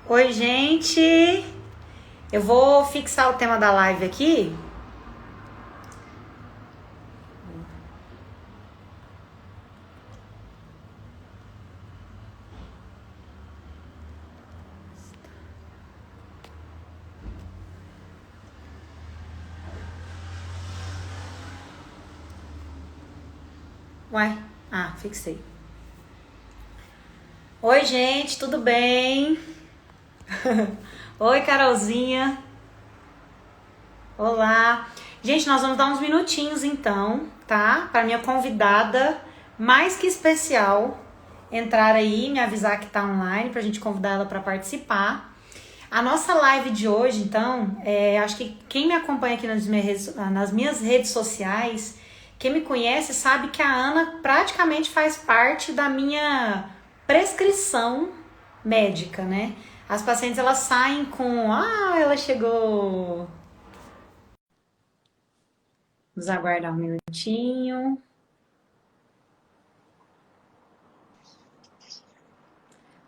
Oi, gente! Eu vou fixar o tema da live aqui. Uai, fixei. Oi, gente, tudo bem? Oi, Carolzinha. Olá. Gente, nós vamos dar uns minutinhos então, tá? Para minha convidada mais que especial entrar aí, me avisar que tá online, pra gente convidar ela para participar. A nossa live de hoje, então, acho que quem me acompanha aqui nas minhas redes sociais, quem me conhece, sabe que a Ana praticamente faz parte da minha prescrição médica, né? As pacientes, elas saem com... ela chegou! Vamos aguardar um minutinho.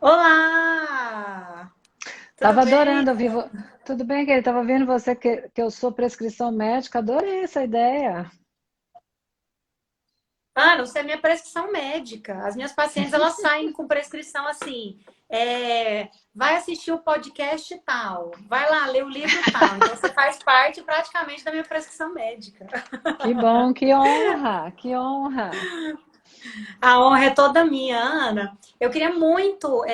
Olá! Tudo Tava bem? adorando ouvir. Tudo bem, querido? Tava vendo você que eu sou prescrição médica. Adorei essa ideia. Ana, você é minha prescrição médica. As minhas pacientes, elas saem com prescrição assim, vai assistir o podcast tal, vai lá ler o livro tal. Então, você faz parte praticamente da minha prescrição médica. Que bom, que honra, que honra. A honra é toda minha, Ana. Eu queria muito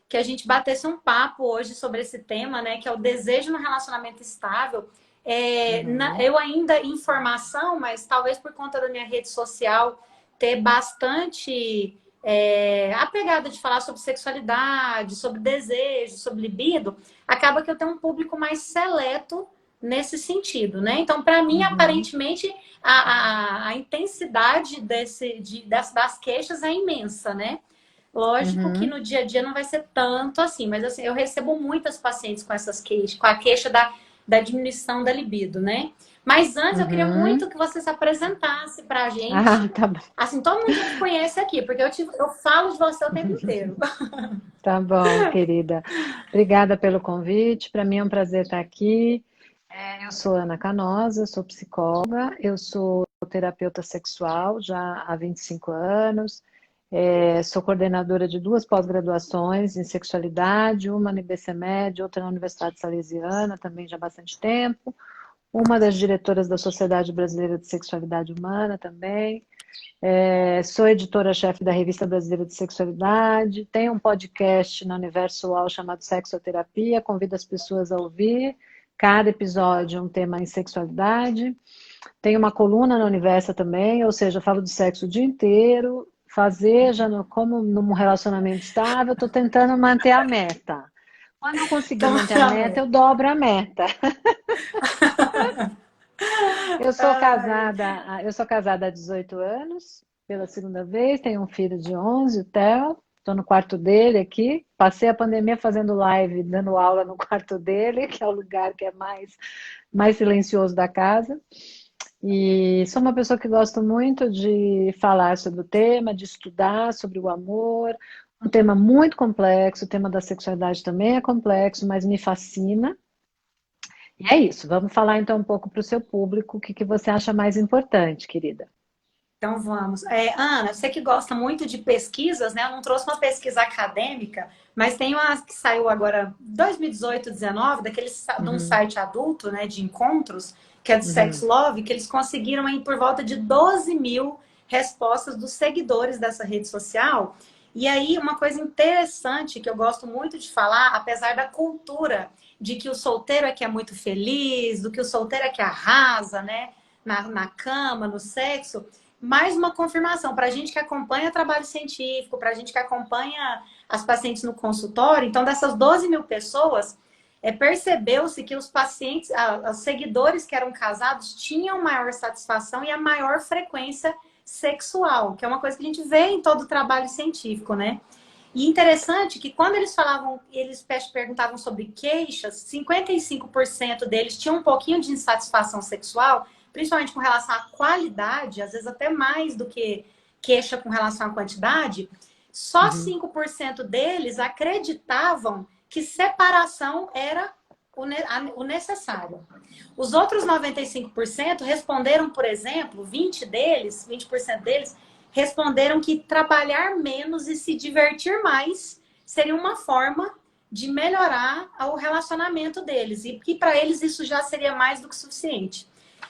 que a gente batesse um papo hoje sobre esse tema, né? Que é o desejo no relacionamento estável. Uhum, Eu ainda em formação, mas talvez por conta da minha rede social ter bastante a pegada de falar sobre sexualidade, sobre desejo, sobre libido, acaba que eu tenho um público mais seleto nesse sentido, né? Então, para mim, uhum, aparentemente, a intensidade das queixas é imensa, né? Lógico que uhum, no dia a dia não vai ser tanto assim, mas assim, eu recebo muitas pacientes com essas queixas, com a queixa da diminuição da libido, né? Mas antes eu queria uhum. muito que você se apresentasse pra Ah, gente. tá bom. Assim, todo mundo já te conhece aqui, porque eu falo de você o tempo inteiro. Tá bom, querida. Obrigada pelo convite. Para mim é um prazer estar aqui. Eu sou Ana Canosa, sou psicóloga, eu sou terapeuta sexual já há 25 anos. Sou coordenadora de duas pós-graduações em sexualidade, uma no IBCMED, outra na Universidade Salesiana, também já há bastante tempo. Uma das diretoras da Sociedade Brasileira de Sexualidade Humana também. Sou editora-chefe da Revista Brasileira de Sexualidade. Tenho um podcast na Universo UOL chamado Sexoterapia. Convido as pessoas a ouvir. Cada episódio é um tema em sexualidade. Tenho uma coluna na Universo também, ou seja, eu falo de sexo o dia inteiro. Fazer, já no, como num relacionamento estável, estou tentando manter a meta. Quando eu conseguir Então, manter a meta, eu dobro a meta. Eu sou casada há 18 anos, pela segunda vez, tenho um filho de 11, o Theo. Estou no quarto dele aqui. Passei a pandemia fazendo live, dando aula no quarto dele, que é o lugar que é mais silencioso da casa. E sou uma pessoa que gosto muito de falar sobre o tema, de estudar sobre o amor. Um tema muito complexo, o tema da sexualidade também é complexo, mas me fascina. E é isso, vamos falar então um pouco para o seu público, o que que você acha mais importante, querida? então vamos. Ana, você que gosta muito de pesquisas, né? Eu não trouxe uma pesquisa acadêmica, mas tem uma que saiu agora 2018, 19, de um Uhum, site adulto, né? De encontros, que é do Sex uhum, Love, que eles conseguiram aí por volta de 12 mil respostas dos seguidores dessa rede social. E aí, uma coisa interessante que eu gosto muito de falar, apesar da cultura de que o solteiro é que é muito feliz, do que o solteiro é que arrasa, né? Na cama, no sexo, mais uma confirmação para a gente que acompanha trabalho científico, para a gente que acompanha as pacientes no consultório. Então, dessas 12 mil pessoas, percebeu-se que os pacientes, os seguidores que eram casados, tinham maior satisfação e a maior frequência sexual, que é uma coisa que a gente vê em todo o trabalho científico, né? E interessante que quando eles falavam, eles perguntavam sobre queixas, 55% deles tinham um pouquinho de insatisfação sexual, principalmente com relação à qualidade, às vezes até mais do que queixa com relação à quantidade. Só uhum, 5% deles acreditavam que separação era o necessário. Os outros 95% responderam, por exemplo, 20% deles responderam que trabalhar menos e se divertir mais seria uma forma de melhorar o relacionamento deles. E que para eles isso já seria mais do que suficiente.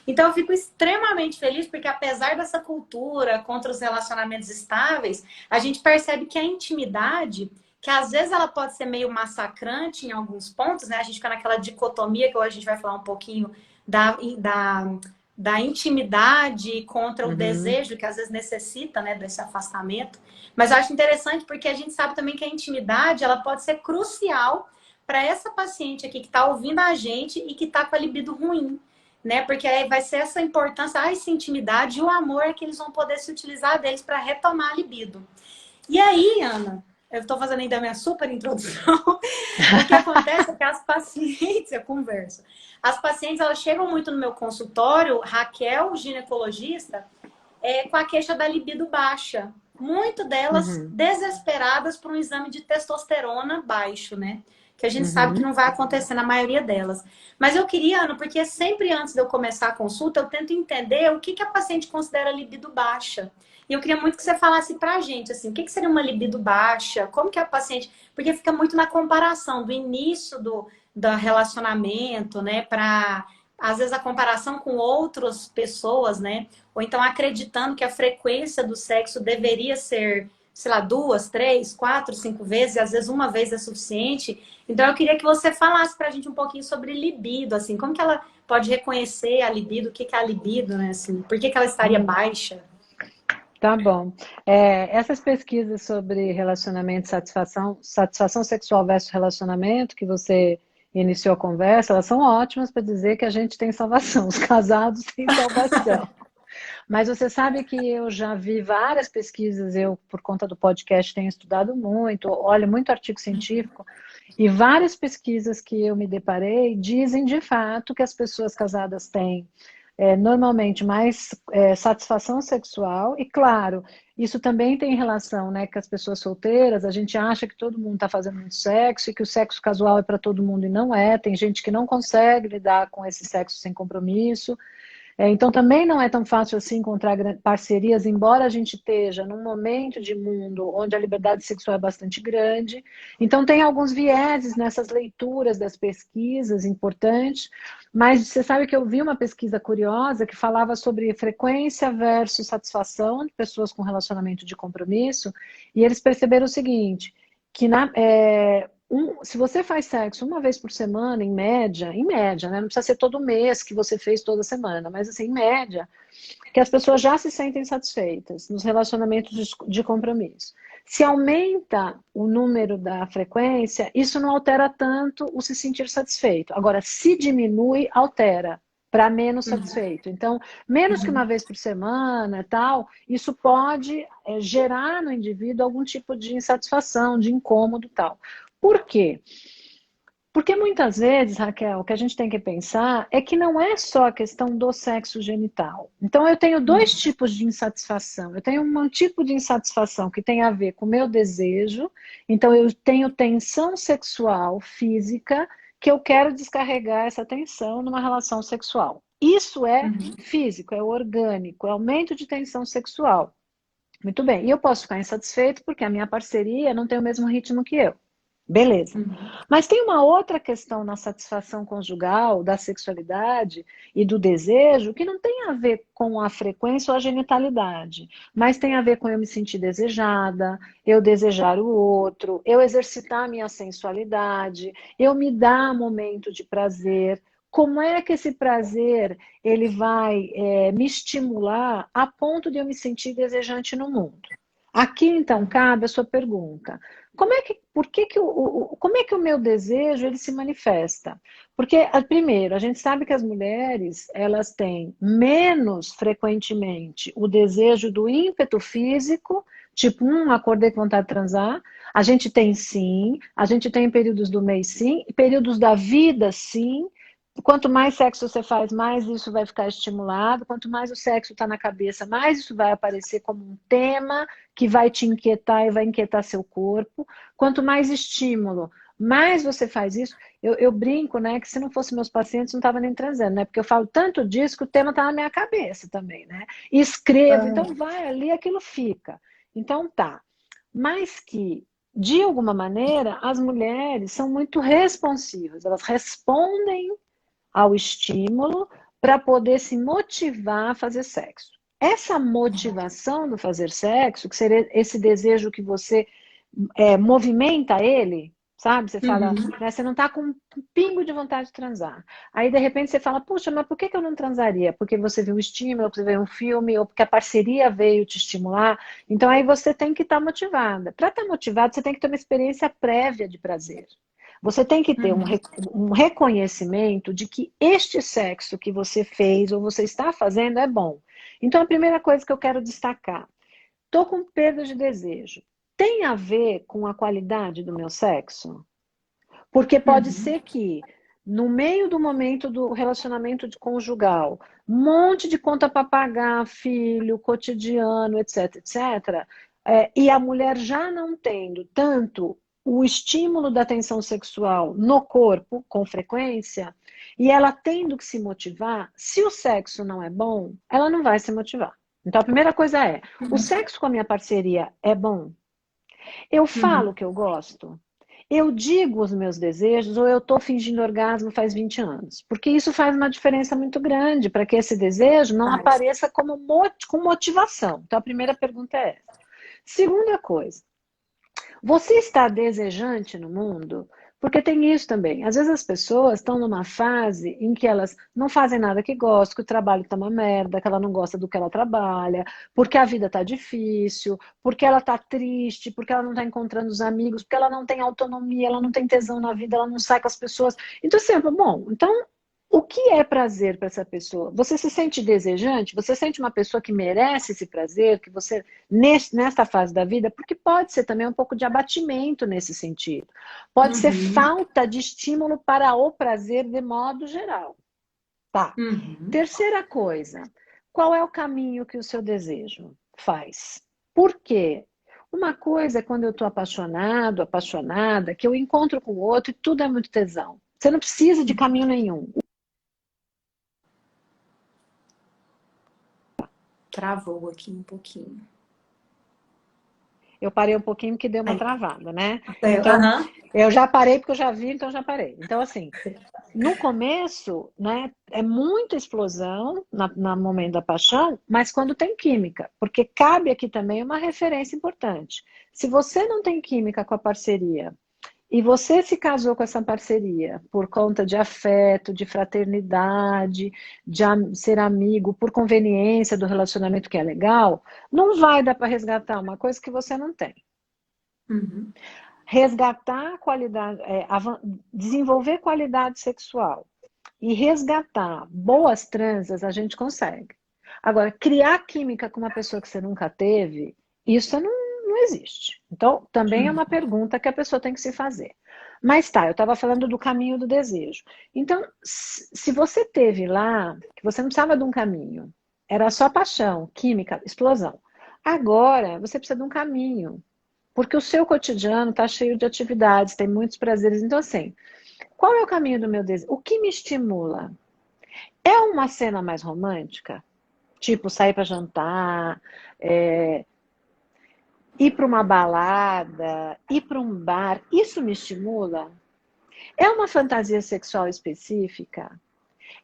Então eu fico extremamente feliz porque apesar dessa cultura contra os relacionamentos estáveis, a gente percebe que a intimidade, que às vezes ela pode ser meio massacrante em alguns pontos, né? A gente fica naquela dicotomia que hoje a gente vai falar um pouquinho da intimidade contra o desejo, que às vezes necessita, né, desse afastamento. Mas eu acho interessante porque a gente sabe também que a intimidade ela pode ser crucial para essa paciente aqui que está ouvindo a gente e que está com a libido ruim, né? Porque aí vai ser essa importância, essa intimidade e o amor é que eles vão poder se utilizar deles para retomar a libido. E aí, Ana, eu estou fazendo ainda a minha super introdução. O que acontece é que as pacientes, eu converso, as pacientes elas chegam muito no meu consultório, Raquel, ginecologista, com a queixa da libido baixa. Muito delas desesperadas por um exame de testosterona baixo, né? Que a gente sabe que não vai acontecer na maioria delas. Mas eu queria, Ana, porque sempre antes de eu começar a consulta, eu tento entender o que a paciente considera libido baixa. E eu queria muito que você falasse pra gente, assim, o que seria uma libido baixa? Como que a paciente... Porque fica muito na comparação do início do relacionamento, né? Às vezes, a comparação com outras pessoas, né? Ou então acreditando que a frequência do sexo deveria ser, sei lá, 2, 3, 4, 5 vezes, e às vezes uma vez é suficiente. Então, eu queria que você falasse pra gente um pouquinho sobre libido, assim, como que ela pode reconhecer a libido, o que é a libido, né? Assim, por que ela estaria baixa? Tá bom. Essas pesquisas sobre relacionamento, satisfação sexual versus relacionamento, que você iniciou a conversa, elas são ótimas para dizer que a gente tem salvação, os casados têm salvação. Mas você sabe que eu já vi várias pesquisas, eu, por conta do podcast, tenho estudado muito, olho muito artigo científico, e várias pesquisas que eu me deparei dizem de fato que as pessoas casadas têm normalmente mais satisfação sexual, e claro, isso também tem relação, né, com as pessoas solteiras, a gente acha que todo mundo está fazendo muito sexo e que o sexo casual é para todo mundo e não é, tem gente que não consegue lidar com esse sexo sem compromisso. Então também não é tão fácil assim encontrar parcerias, embora a gente esteja num momento de mundo onde a liberdade sexual é bastante grande. Então tem alguns vieses nessas leituras das pesquisas importantes, mas você sabe que eu vi uma pesquisa curiosa que falava sobre frequência versus satisfação de pessoas com relacionamento de compromisso, e eles perceberam o seguinte, que se você faz sexo uma vez por semana, em média, né? Não precisa ser todo mês que você fez toda semana, mas assim, em média, que as pessoas já se sentem satisfeitas nos relacionamentos de compromisso. Se aumenta o número da frequência, isso não altera tanto o se sentir satisfeito. Agora, se diminui, altera para menos satisfeito. Então, menos que uma vez por semana, tal, isso pode gerar no indivíduo algum tipo de insatisfação, de incômodo, tal. Por quê? Porque muitas vezes, Raquel, o que a gente tem que pensar é que não é só a questão do sexo genital. Então, eu tenho dois tipos de insatisfação. Eu tenho um tipo de insatisfação que tem a ver com o meu desejo. Então, eu tenho tensão sexual, física, que eu quero descarregar essa tensão numa relação sexual. Isso é físico, é orgânico, é aumento de tensão sexual. Muito bem. E eu posso ficar insatisfeito porque a minha parceria não tem o mesmo ritmo que eu. Beleza. Mas tem uma outra questão na satisfação conjugal, da sexualidade e do desejo, que não tem a ver com a frequência ou a genitalidade, mas tem a ver com eu me sentir desejada, eu desejar o outro, eu exercitar a minha sensualidade, eu me dar momento de prazer. Como é que esse prazer ele vai me estimular a ponto de eu me sentir desejante no mundo? Aqui, então, cabe a sua pergunta. Como é que o meu desejo ele se manifesta? Porque, primeiro, a gente sabe que as mulheres elas têm menos frequentemente o desejo do ímpeto físico, tipo, acordei com vontade de transar. A gente tem sim, a gente tem períodos do mês sim, períodos da vida sim. Quanto mais sexo você faz, mais isso vai ficar estimulado. Quanto mais o sexo está na cabeça, mais isso vai aparecer como um tema que vai te inquietar e vai inquietar seu corpo. Quanto mais estímulo, mais você faz isso, eu brinco, né, que se não fosse meus pacientes, não estava nem transando, né? Porque eu falo tanto disso que o tema está na minha cabeça também, né? E escrevo, então vai ali, aquilo fica. Então tá. Mas que, de alguma maneira, as mulheres são muito responsivas, elas respondem ao estímulo para poder se motivar a fazer sexo. Essa motivação do fazer sexo, que seria esse desejo que você movimenta ele, sabe? Você fala, Uhum. né, você não está com um pingo de vontade de transar. Aí, de repente, você fala, puxa, mas por que eu não transaria? Porque você viu um estímulo, porque você viu um filme, ou porque a parceria veio te estimular. Então, aí você tem que estar motivada. Para estar motivado, você tem que ter uma experiência prévia de prazer. Você tem que ter Uhum. um reconhecimento de que este sexo que você fez ou você está fazendo é bom. Então, a primeira coisa que eu quero destacar, estou com perda de desejo. Tem a ver com a qualidade do meu sexo? Porque pode Uhum. ser que, no meio do momento do relacionamento conjugal, um monte de conta para pagar, filho, cotidiano, etc, etc, e a mulher já não tendo tanto o estímulo da tensão sexual no corpo, com frequência, e ela tendo que se motivar, se o sexo não é bom, ela não vai se motivar. Então, a primeira coisa é, o sexo com a minha parceria é bom? Eu falo Uhum. que eu gosto? Eu digo os meus desejos ou eu estou fingindo orgasmo faz 20 anos? Porque isso faz uma diferença muito grande para que esse desejo não Faz. apareça como com motivação. Então, a primeira pergunta é essa. Segunda coisa, você está desejante no mundo? Porque tem isso também. Às vezes as pessoas estão numa fase em que elas não fazem nada que gostam, que o trabalho está uma merda, que ela não gosta do que ela trabalha, porque a vida está difícil, porque ela está triste, porque ela não está encontrando os amigos, porque ela não tem autonomia, ela não tem tesão na vida, ela não sai com as pessoas. Então, sempre, bom, então o que é prazer para essa pessoa? Você se sente desejante? Você sente uma pessoa que merece esse prazer, que você nesta fase da vida, porque pode ser também um pouco de abatimento nesse sentido. Pode ser Uhum. falta de estímulo para o prazer de modo geral. Tá. Uhum. Terceira coisa, qual é o caminho que o seu desejo faz? Por quê? Uma coisa é quando eu estou apaixonado, apaixonada, que eu encontro com o outro e tudo é muito tesão. Você não precisa de caminho nenhum. Travou aqui um pouquinho. Eu parei um pouquinho que deu uma Aí. travada, né? Então, Aham. eu já parei porque eu já vi, então já parei. Então, assim, no começo, né, é muita explosão no momento da paixão, mas quando tem química, porque cabe aqui também uma referência importante. Se você não tem química com a parceria e você se casou com essa parceria por conta de afeto, de fraternidade, de ser amigo, por conveniência do relacionamento que é legal, não vai dar para resgatar uma coisa que você não tem. Uhum. Resgatar a qualidade, desenvolver qualidade sexual e resgatar boas transas, a gente consegue. Agora, criar química com uma pessoa que você nunca teve, isso não existe. Então, também é uma pergunta que a pessoa tem que se fazer. Mas tá, eu estava falando do caminho do desejo. Então, se você teve lá, que você não precisava de um caminho, era só paixão, química, explosão. Agora, você precisa de um caminho, porque o seu cotidiano está cheio de atividades, tem muitos prazeres. Então, assim, qual é o caminho do meu desejo? O que me estimula? É uma cena mais romântica? Tipo, sair para jantar, ir para uma balada, ir para um bar. Isso me estimula? É uma fantasia sexual específica?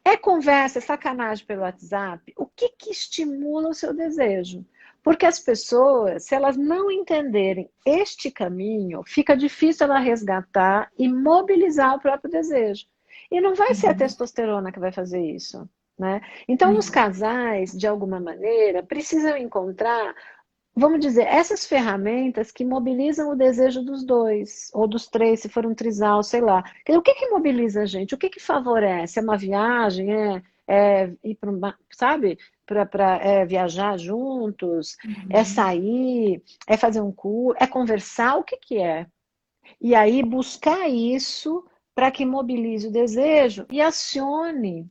É conversa, é sacanagem pelo WhatsApp? O que que estimula o seu desejo? Porque as pessoas, se elas não entenderem este caminho, fica difícil ela resgatar e mobilizar o próprio desejo. E não vai ser a Uhum. testosterona que vai fazer isso, né? Então, os Uhum. casais, de alguma maneira, precisam encontrar, vamos dizer, essas ferramentas que mobilizam o desejo dos dois, ou dos três, se for um trisal, sei lá. O que que mobiliza a gente? O que que favorece? É uma viagem? É ir para uma, sabe? Para viajar juntos? É Uhum. sair? É fazer um curso? É conversar? O que que é? E aí buscar isso para que mobilize o desejo e acione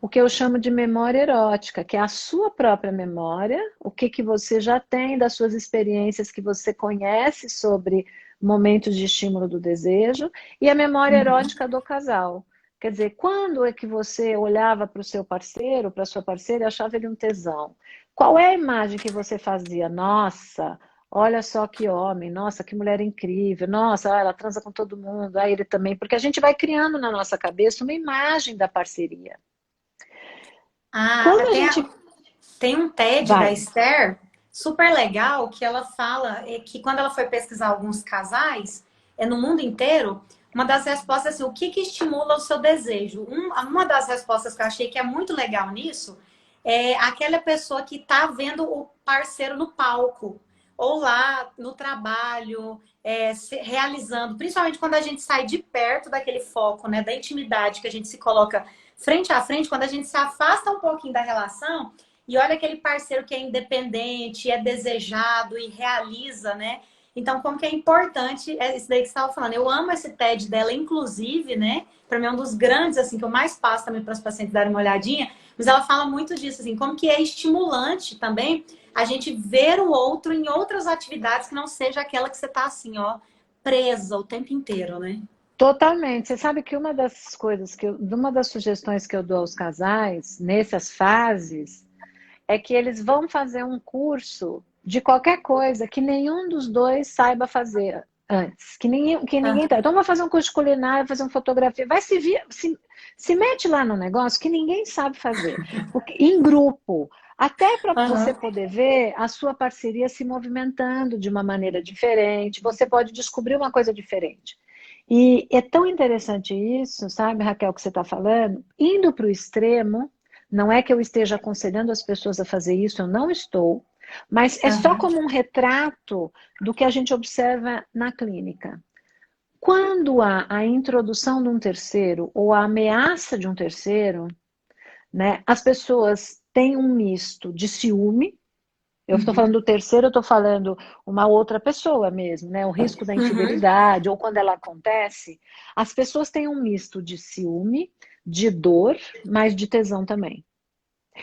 o que eu chamo de memória erótica, que é a sua própria memória, o que que você já tem das suas experiências que você conhece sobre momentos de estímulo do desejo, e a memória erótica do casal. Quer dizer, quando é que você olhava para o seu parceiro, para a sua parceira e achava ele um tesão? Qual é a imagem que você fazia? Nossa, olha só que homem, nossa, que mulher incrível, nossa, ela transa com todo mundo, ele também, porque a gente vai criando na nossa cabeça uma imagem da parceria. Ah, Quando a gente tem um TED da vai, Esther super legal que ela fala que quando ela foi pesquisar alguns casais no mundo inteiro, uma das respostas é assim, o que, que estimula o seu desejo? Uma das respostas que eu achei que é muito legal nisso é aquela pessoa que está vendo o parceiro no palco ou lá no trabalho, realizando, principalmente quando a gente sai de perto daquele foco, né, da intimidade que a gente se coloca frente a frente, quando a gente se afasta um pouquinho da relação e olha aquele parceiro que é independente, é desejado e realiza, né? Então, como que é importante isso daí que você estava falando. Eu amo esse TED dela, inclusive, né? Para mim é um dos grandes, assim, que eu mais passo também para os pacientes darem uma olhadinha. Mas ela fala muito disso, assim, como que é estimulante também a gente ver o outro em outras atividades que não seja aquela que você está assim, ó, presa o tempo inteiro, né? totalmente. Você sabe que uma das coisas uma das sugestões que eu dou aos casais nessas fases é que eles vão fazer um curso de qualquer coisa que nenhum dos dois saiba fazer antes, que ninguém tá. Então, vai fazer um curso de culinária, fazer uma fotografia, vai se mete lá no negócio que ninguém sabe fazer, porque, em grupo, até para você Aham. poder ver a sua parceria se movimentando de uma maneira diferente, você pode descobrir uma coisa diferente. E é tão interessante isso, sabe, Raquel, que você está falando, indo para o extremo. Não é que eu esteja aconselhando as pessoas a fazer isso, eu não estou, mas é só Aham. como um retrato do que a gente observa na clínica. Quando há a introdução de um terceiro ou a ameaça de um terceiro, né, as pessoas têm um misto de ciúme. Eu estou falando Uhum. do terceiro, eu estou falando uma outra pessoa mesmo, né? O risco da Uhum. infidelidade, ou quando ela acontece, as pessoas têm um misto de ciúme, de dor, mas de tesão também.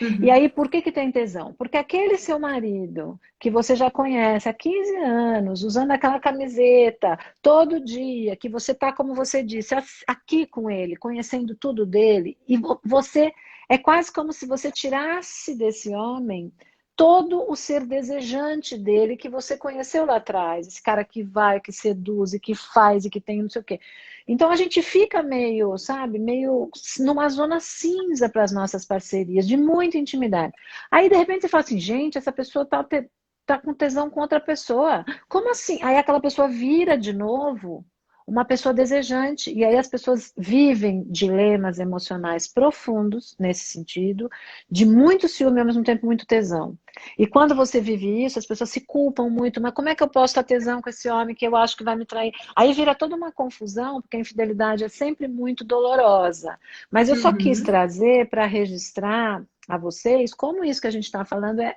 E Uhum. aí, por que que tem tesão? Porque aquele seu marido, que você já conhece há 15 anos, usando aquela camiseta todo dia, que você tá, como você disse, aqui com ele, conhecendo tudo dele, e você, é quase como se você tirasse desse homem todo o ser desejante dele que você conheceu lá atrás, esse cara que vai, que seduz, e que faz, e que tem não sei o quê. Então a gente fica meio, sabe, meio numa zona cinza para as nossas parcerias, de muita intimidade. Aí de repente você fala assim, gente, essa pessoa tá com tesão com outra pessoa. Como assim? Aí aquela pessoa vira de novo uma pessoa desejante. E aí as pessoas vivem dilemas emocionais profundos nesse sentido, de muito ciúme e ao mesmo tempo muito tesão. E quando você vive isso, as pessoas se culpam muito, mas como é que eu posso ter tesão com esse homem que eu acho que vai me trair? Aí vira toda uma confusão, porque a infidelidade é sempre muito dolorosa. Mas eu só quis Uhum. trazer para registrar a vocês como isso que a gente está falando é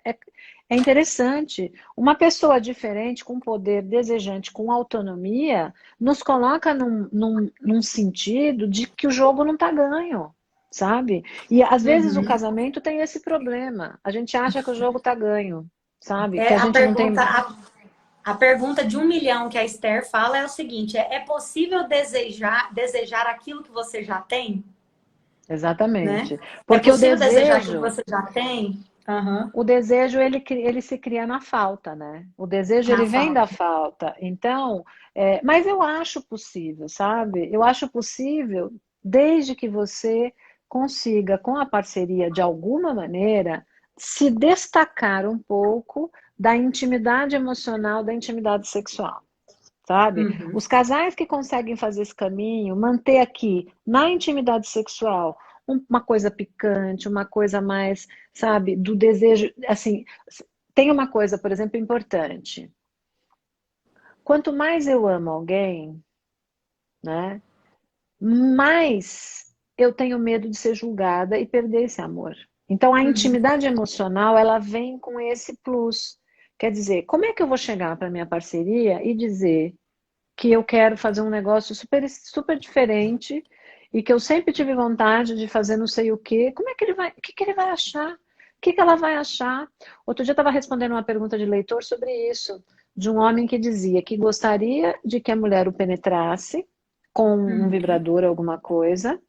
interessante. Uma pessoa diferente, com poder desejante, com autonomia, nos coloca num sentido de que o jogo não está ganho. Sabe? E às vezes o Uhum. casamento tem esse problema. A gente acha que o jogo tá ganho, sabe? Que É, a gente não tem. a pergunta de 1 milhão que a Esther fala é o seguinte: é possível desejar aquilo que você já tem, né? Exatamente. É Porque possível desejar aquilo que você já tem? Aham. o desejo ele se cria na falta, né? O desejo Na ele vem da falta. falta. Então, mas eu acho possível, sabe? Eu acho possível desde que você consiga, com a parceria de alguma maneira, se destacar um pouco da intimidade emocional, da intimidade sexual. Sabe? Uhum. Os casais que conseguem fazer esse caminho, manter aqui na intimidade sexual uma coisa picante, uma coisa mais, sabe, do desejo, assim, tem uma coisa, por exemplo, importante. Quanto mais eu amo alguém, né, mais eu tenho medo de ser julgada e perder esse amor. Então a Uhum. intimidade emocional, ela vem com esse plus. Quer dizer, como é que eu vou chegar para minha parceria e dizer que eu quero fazer um negócio super, super diferente e que eu sempre tive vontade de fazer não sei o quê. Como é que ele vai, o que que ele vai achar? O que que ela vai achar? Outro dia eu estava respondendo uma pergunta de leitor sobre isso. de um homem que dizia que gostaria de que a mulher o penetrasse com um Uhum. vibrador, alguma coisa,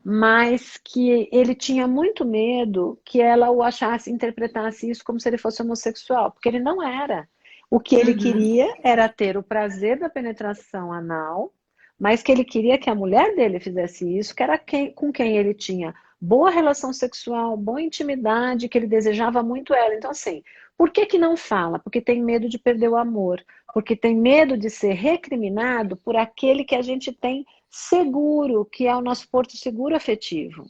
mas que ele tinha muito medo que ela o achasse, interpretasse isso como se ele fosse homossexual, porque ele não era. O que ele Uhum. queria era ter o prazer da penetração anal, mas que ele queria que a mulher dele fizesse isso, que era com quem ele tinha boa relação sexual, boa intimidade, que ele desejava muito ela. Então, assim, por que que não fala? Porque tem medo de perder o amor, porque tem medo de ser recriminado por aquele que a gente tem seguro, que é o nosso porto seguro afetivo.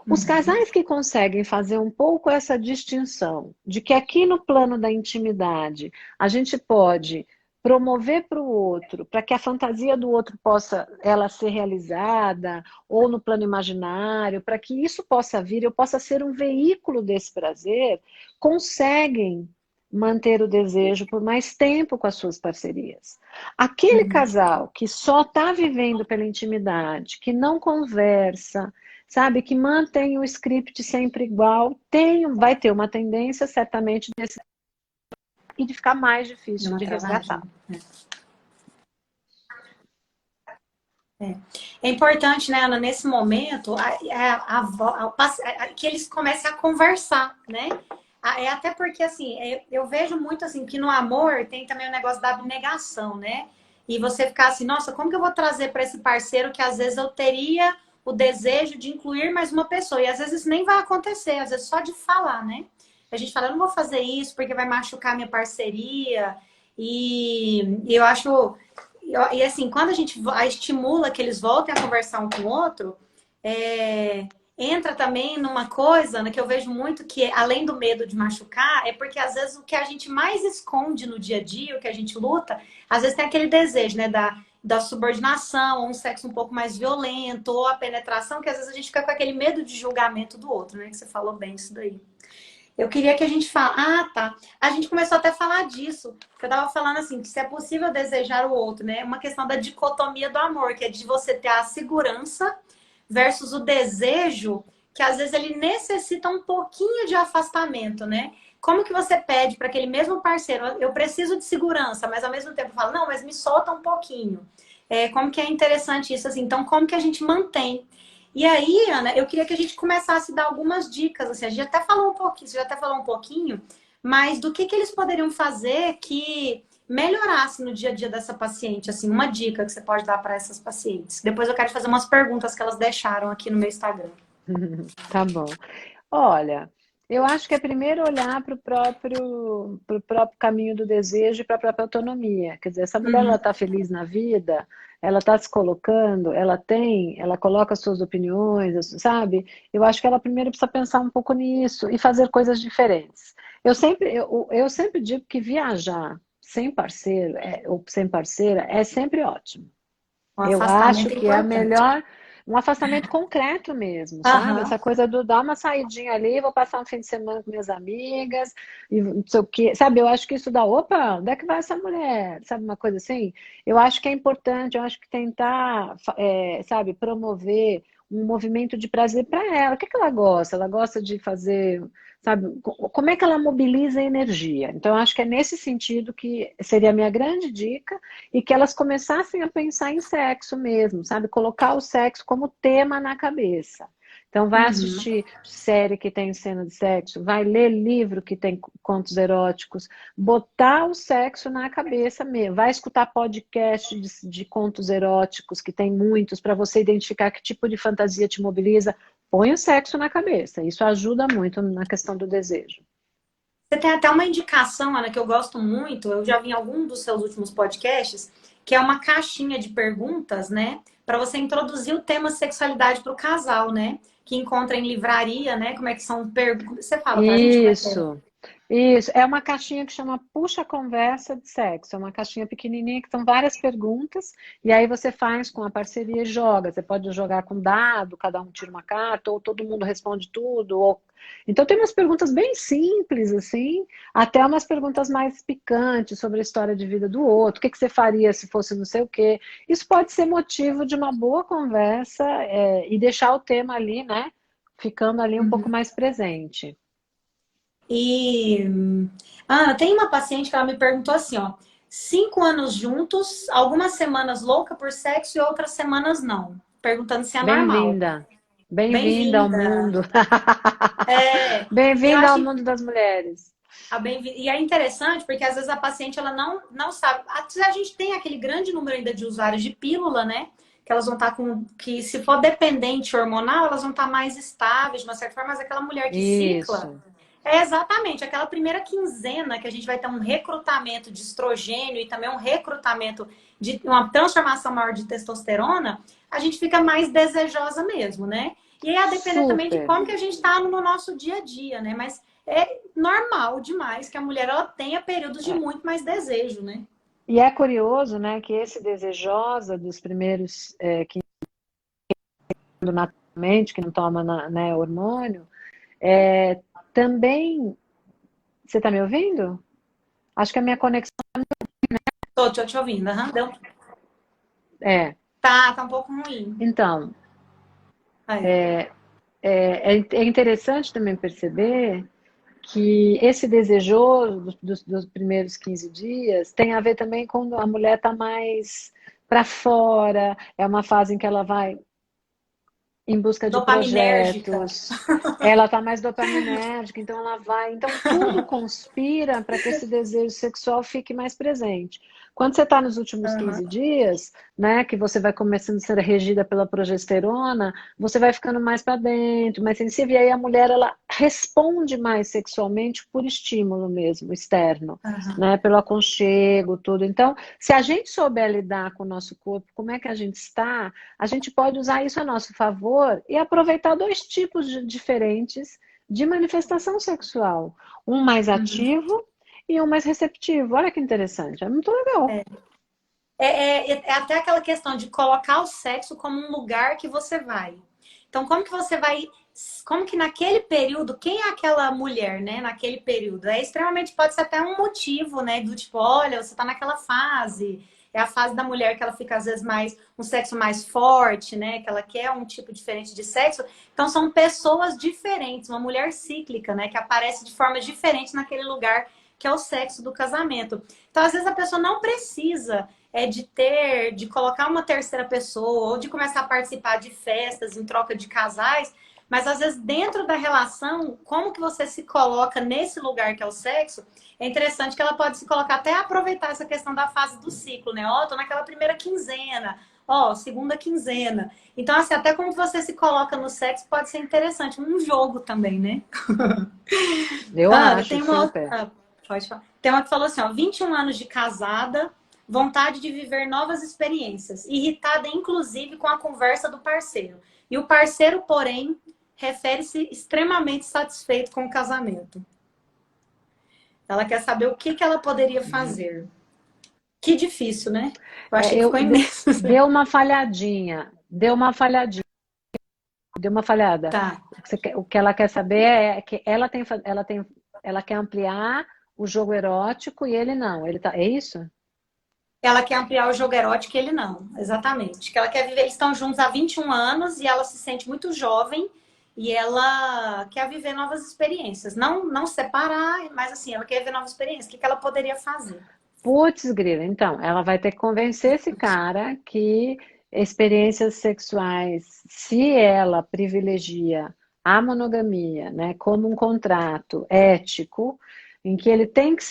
Os Uhum. casais que conseguem fazer um pouco essa distinção de que aqui no plano da intimidade a gente pode promover para o outro, para que a fantasia do outro possa ela ser realizada, ou no plano imaginário, para que isso possa vir, eu possa ser um veículo desse prazer, conseguem manter o desejo por mais tempo com as suas parcerias. Aquele Uhum. casal que só está vivendo pela intimidade, que não conversa, sabe, que mantém o script sempre igual, vai ter uma tendência certamente desse e de ficar mais Deu difícil uma de travadinha. resgatar. É importante, né, Ana, nesse momento, que eles comecem a conversar, né? É até porque, assim, eu vejo muito, assim, que no amor tem também o negócio da abnegação, né? E você ficar assim, nossa, como que eu vou trazer para esse parceiro que às vezes eu teria o desejo de incluir mais uma pessoa? E às vezes isso nem vai acontecer, às vezes só de falar, né? A gente fala, eu não vou fazer isso porque vai machucar minha parceria. E eu acho e assim, quando a gente estimula que eles voltem a conversar um com o outro, entra também numa coisa, né, que eu vejo muito que, além do medo de machucar, é porque às vezes o que a gente mais esconde no dia a dia, o que a gente luta, às vezes tem aquele desejo, né, da subordinação, ou um sexo um pouco mais violento, ou a penetração, que às vezes a gente fica com aquele medo de julgamento do outro, né? Que você falou bem isso daí. Eu queria que a gente falasse. Ah, tá. A gente começou até a falar disso. Eu tava falando assim, que se é possível desejar o outro, né? Uma questão da dicotomia do amor, que é de você ter a segurança versus o desejo, que às vezes ele necessita um pouquinho de afastamento, né? Como que você pede para aquele mesmo parceiro, eu preciso de segurança, mas ao mesmo tempo fala, não, mas me solta um pouquinho. Como que é interessante isso, assim. Então, como que a gente mantém? E aí, Ana, eu queria que a gente começasse a dar algumas dicas, assim, a gente até falou um pouquinho, você já até falou um pouquinho, mas do que eles poderiam fazer que melhorasse no dia a dia dessa paciente, assim, uma dica que você pode dar para essas pacientes. Depois eu quero fazer umas perguntas que elas deixaram aqui no meu Instagram. Tá bom. Olha, eu acho que é primeiro olhar para pro próprio caminho do desejo e para a própria autonomia. Quer dizer, essa mulher ela Uhum, está feliz na vida, ela está se colocando, ela coloca as suas opiniões, sabe? Eu acho que ela primeiro precisa pensar um pouco nisso e fazer coisas diferentes. Eu sempre digo que viajar sem parceiro ou sem parceira é sempre ótimo. um Eu acho afastamento que é a importante. melhor, um afastamento concreto mesmo, sabe? Aham, Essa coisa do dar uma saidinha ali, vou passar um fim de semana com minhas amigas, e não sei o quê, sabe? Eu acho que isso dá, opa, onde é que vai essa mulher? Sabe, uma coisa assim? Eu acho que é importante, eu acho que tentar, sabe, promover um movimento de prazer para ela. O que é que ela gosta? Ela gosta de fazer, sabe? Como é que ela mobiliza a energia? Então, eu acho que é nesse sentido que seria a minha grande dica e que elas começassem a pensar em sexo mesmo, sabe? Colocar o sexo como tema na cabeça. Então, vai uhum. assistir série que tem cena de sexo, vai ler livro que tem contos eróticos, botar o sexo na cabeça mesmo. Vai escutar podcast de contos eróticos, que tem muitos, para você identificar que tipo de fantasia te mobiliza. Põe o sexo na cabeça. Isso ajuda muito na questão do desejo. Você tem até uma indicação, Ana, que eu gosto muito, eu já vi em algum dos seus últimos podcasts, que é uma caixinha de perguntas, né? Para você introduzir o tema sexualidade para o casal, né? Que encontra em livraria, né? Como é que são perguntas. Você fala para a gente como é que é? Isso. Isso, é uma caixinha que chama Puxa Conversa de Sexo. É uma caixinha pequenininha que são várias perguntas, e aí você faz com a parceria e joga. Você pode jogar com dado, cada um tira uma carta, ou todo mundo responde tudo. Então tem umas perguntas bem simples, assim, até umas perguntas mais picantes sobre a história de vida do outro. O que que você faria se fosse não sei o quê? Isso pode ser motivo de uma boa conversa, e deixar o tema ali, né? Ficando ali um pouco Uhum. mais presente. E, Ana, tem uma paciente que ela me perguntou assim, ó, 5 anos juntos, algumas semanas louca por sexo e outras semanas não. Perguntando se é normal. Bem-vinda. Bem-vinda ao Bem-vinda. mundo. É, e eu Bem-vinda ao acho mundo das mulheres. e é interessante porque às vezes a paciente ela não sabe. A gente tem aquele grande número ainda de usuários de pílula, né? Que elas vão estar com. Que se for dependente hormonal, elas vão estar mais estáveis, de uma certa forma, mas aquela mulher que cicla. Isso. É exatamente aquela primeira quinzena que a gente vai ter um recrutamento de estrogênio e também um recrutamento de uma transformação maior de testosterona, a gente fica mais desejosa mesmo, né? E aí, a depender também de Super. como que a gente está no nosso dia a dia, né? Mas é normal demais que a mulher ela tenha períodos de É. muito mais desejo, né? E é curioso, né, que esse desejosa dos primeiros que naturalmente, que não toma né, hormônio, é, também. Você está me ouvindo? Acho que a minha conexão Tô te ouvindo, aham. é. Tá um pouco ruim. Então, Aí. é interessante também perceber que esse desejoso dos primeiros 15 dias tem a ver também com a mulher estar mais para fora, é uma fase em que ela vai em busca de Dopaminérgica. projetos, ela está mais dopaminérgica, então ela vai. Então, tudo conspira para que esse desejo sexual fique mais presente. Quando você está nos últimos Aham. 15 dias, né, que você vai começando a ser regida pela progesterona, você vai ficando mais para dentro, mais sensível, e aí a mulher ela responde mais sexualmente por estímulo mesmo, externo, Aham. né, pelo aconchego, tudo. Então, se a gente souber lidar com o nosso corpo, como é que a gente está, a gente pode usar isso a nosso favor e aproveitar dois tipos diferentes de manifestação sexual. Um mais Uhum. ativo e um mais receptivo. Olha que interessante, é muito legal. É até aquela questão de colocar o sexo como um lugar que você vai. Então, como que você vai. Como que naquele período, quem é aquela mulher, né? Naquele período? É extremamente, pode ser até um motivo, né? Do tipo, olha, você tá naquela fase. É a fase da mulher que ela fica, às vezes, mais um sexo mais forte, né? Que ela quer um tipo diferente de sexo. Então, são pessoas diferentes, uma mulher cíclica, né? Que aparece de forma diferente naquele lugar que é o sexo do casamento. Então, às vezes, a pessoa não precisa de colocar uma terceira pessoa ou de começar a participar de festas em troca de casais, mas às vezes dentro da relação, como que você se coloca nesse lugar que é o sexo, é interessante que ela pode se colocar até aproveitar essa questão da fase do ciclo, né? Ó, tô naquela primeira quinzena, ó, segunda quinzena. Então, assim, até como você se coloca no sexo pode ser interessante, um jogo também, né? Eu Ana, acho tem uma outra. super. Pode falar. Tem uma que falou assim: ó, 21 anos de casada, vontade de viver novas experiências, irritada inclusive com a conversa do parceiro. E o parceiro, porém, refere-se extremamente satisfeito com o casamento. Ela quer saber o que ela poderia fazer. Que difícil, né? Eu achei que ficou imenso. Deu uma falhadinha, deu uma falhadinha, deu uma falhada. Tá. O que ela quer saber é que ela quer ampliar o jogo erótico e ele não. Ele tá, é isso? Ela quer ampliar o jogo erótico e ele não, exatamente. Que ela quer viver, eles estão juntos há 21 anos e ela se sente muito jovem e ela quer viver novas experiências. Não separar, mas assim, ela quer viver novas experiências. O que ela poderia fazer? Putz, grila. Então, ela vai ter que convencer esse cara que experiências sexuais, se ela privilegia a monogamia, né, como um contrato ético, em que ele tem que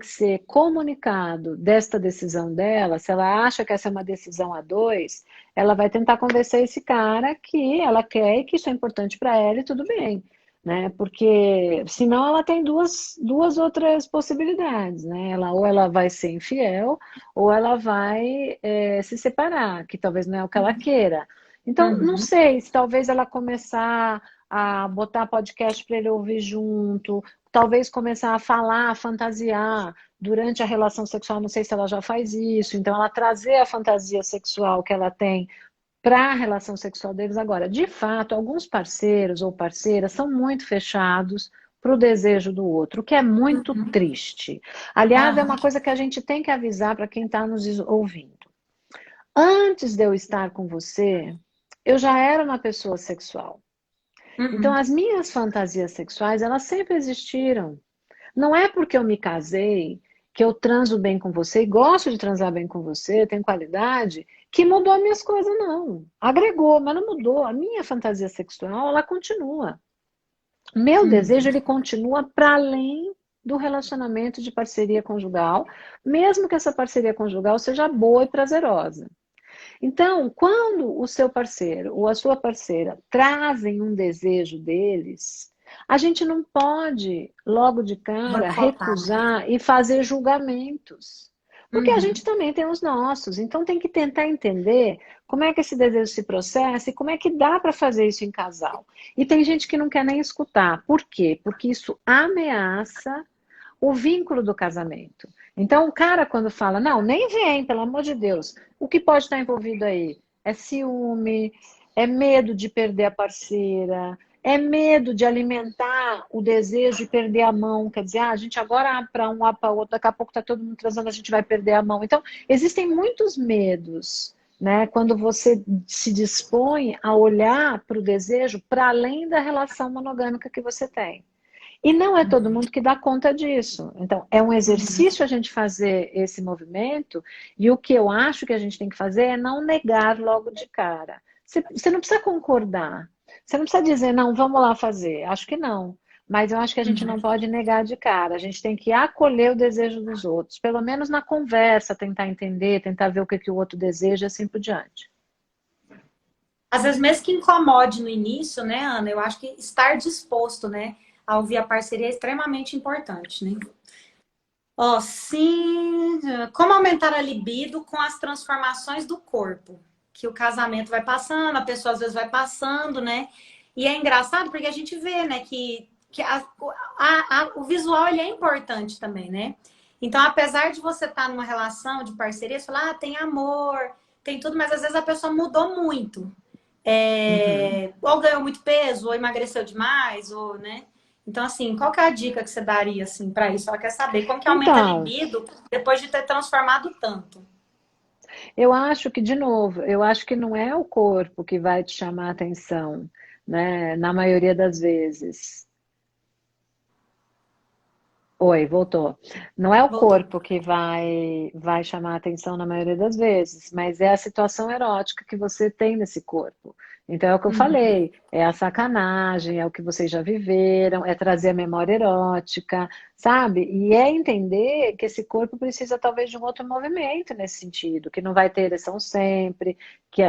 ser comunicado desta decisão dela, se ela acha que essa é uma decisão a dois, ela vai tentar convencer esse cara que ela quer e que isso é importante para ela e tudo bem, né? Porque senão ela tem duas outras possibilidades, né? Ou ela vai ser infiel, ou ela vai se separar, que talvez não é o que ela queira. Então, não Uhum. sei, se talvez ela começar a botar podcast para ele ouvir junto, talvez começar a falar, a fantasiar durante a relação sexual, não sei se ela já faz isso, então ela trazer a fantasia sexual que ela tem para a relação sexual deles. Agora, de fato, alguns parceiros ou parceiras são muito fechados para o desejo do outro, o que é muito triste. Aliás, é Aham. uma coisa que a gente tem que avisar para quem está nos ouvindo. Antes de eu estar com você, eu já era uma pessoa sexual. Então, Uhum. as minhas fantasias sexuais, elas sempre existiram. Não é porque eu me casei, que eu transo bem com você e gosto de transar bem com você, tenho qualidade, que mudou as minhas coisas, não. Agregou, mas não mudou. A minha fantasia sexual, ela continua. Meu desejo, Uhum. ele continua para além do relacionamento de parceria conjugal, mesmo que essa parceria conjugal seja boa e prazerosa. Então, quando o seu parceiro ou a sua parceira trazem um desejo deles, a gente não pode, logo de cara, Boicotar, né? recusar e fazer julgamentos. Porque a gente Uhum. também tem os nossos. Então, tem que tentar entender como é que esse desejo se processa e como é que dá para fazer isso em casal. E tem gente que não quer nem escutar. Por quê? Porque isso ameaça o vínculo do casamento. Então, o cara, quando fala, não, nem vem, pelo amor de Deus, o que pode estar envolvido aí? É ciúme, é medo de perder a parceira, é medo de alimentar o desejo de perder a mão. Quer dizer, a gente agora para um lá para outro, daqui a pouco está todo mundo transando, a gente vai perder a mão. Então, existem muitos medos. Né? Quando você se dispõe a olhar para o desejo para além da relação monogâmica que você tem. E não é todo mundo que dá conta disso. Então, é um Uhum. exercício a gente fazer esse movimento, e o que eu acho que a gente tem que fazer é não negar logo de cara. Você não precisa concordar. Você não precisa dizer, não, vamos lá fazer. Acho que não. Mas eu acho que a gente Uhum. não pode negar de cara. A gente tem que acolher o desejo dos outros. Pelo menos na conversa, tentar entender, tentar ver o que, que o outro deseja e assim por diante. Às vezes, mesmo que incomode no início, né, Ana? Eu acho que estar disposto, né, a ouvir a parceria é extremamente importante, né? Ó, sim. Como aumentar a libido com as transformações do corpo? Que o casamento vai passando, a pessoa às vezes vai passando, né? E é engraçado porque a gente vê, né, que o visual ele é importante também, né? Então, apesar de você estar numa relação de parceria, você fala, tem amor, tem tudo, mas às vezes a pessoa mudou muito. Uhum. Ou ganhou muito peso, ou emagreceu demais, ou, né? Então, assim, qual que é a dica que você daria, assim, para isso? Ela quer saber como que aumenta a Então, libido depois de ter transformado tanto. eu acho que, de novo, eu acho que não é o corpo que vai te chamar a atenção, né? Na maioria das vezes. Oi, voltou. Não é o Voltou. corpo que vai chamar a atenção na maioria das vezes, mas é a situação erótica que você tem nesse corpo. Então é o que eu Uhum. falei, é a sacanagem, é o que vocês já viveram, é trazer a memória erótica, sabe? E é entender que esse corpo precisa talvez de um outro movimento nesse sentido, que não vai ter ereção sempre, que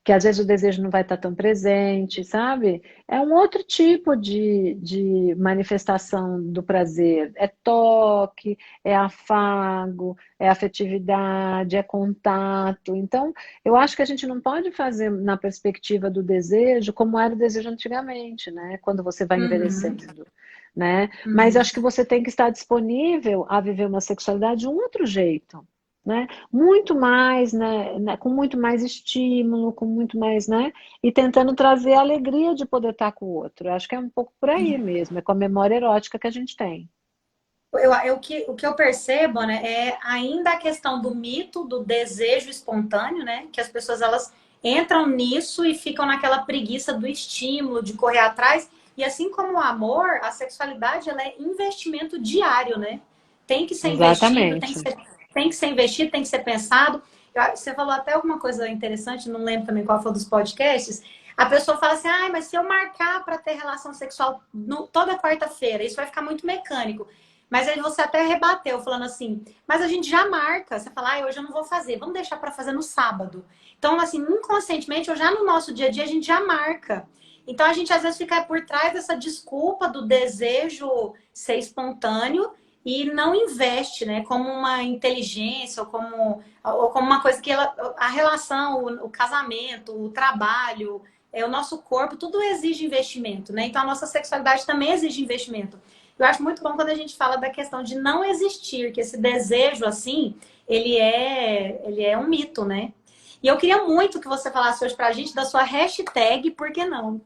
que às vezes o desejo não vai estar tão presente, sabe? É um outro tipo de manifestação do prazer. É toque, é afago, é afetividade, é contato. Então, eu acho que a gente não pode fazer na perspectiva do desejo como era o desejo antigamente, né? Quando você vai Uhum. envelhecendo. Né? Mas Uhum. acho que você tem que estar disponível a viver uma sexualidade de um outro jeito, né? Muito mais, né, com muito mais estímulo, com muito mais, né? E tentando trazer a alegria de poder estar com o outro. Eu acho que é um pouco por aí mesmo, é com a memória erótica que a gente tem. O que eu percebo, né, é ainda a questão do mito, do desejo espontâneo, né? Que as pessoas elas entram nisso e ficam naquela preguiça do estímulo, de correr atrás. E assim como o amor, a sexualidade ela é investimento diário, né? Tem que ser investido, Exatamente. tem que ser investido, tem que ser pensado. Você falou até alguma coisa interessante, não lembro também qual foi dos podcasts. A pessoa fala assim: mas se eu marcar para ter relação sexual toda quarta-feira, isso vai ficar muito mecânico. Mas aí você até rebateu, falando assim, mas a gente já marca. Você fala, hoje eu não vou fazer, vamos deixar para fazer no sábado. Então, assim, inconscientemente, ou já no nosso dia a dia, a gente já marca. Então, a gente às vezes fica por trás dessa desculpa do desejo ser espontâneo e não investe, né, como uma inteligência ou como uma coisa que a relação, o casamento, o trabalho, o nosso corpo, tudo exige investimento, né? Então, a nossa sexualidade também exige investimento. Eu acho muito bom quando a gente fala da questão de não existir, que esse desejo, assim, ele é um mito, né? E eu queria muito que você falasse hoje pra gente da sua hashtag, por que não?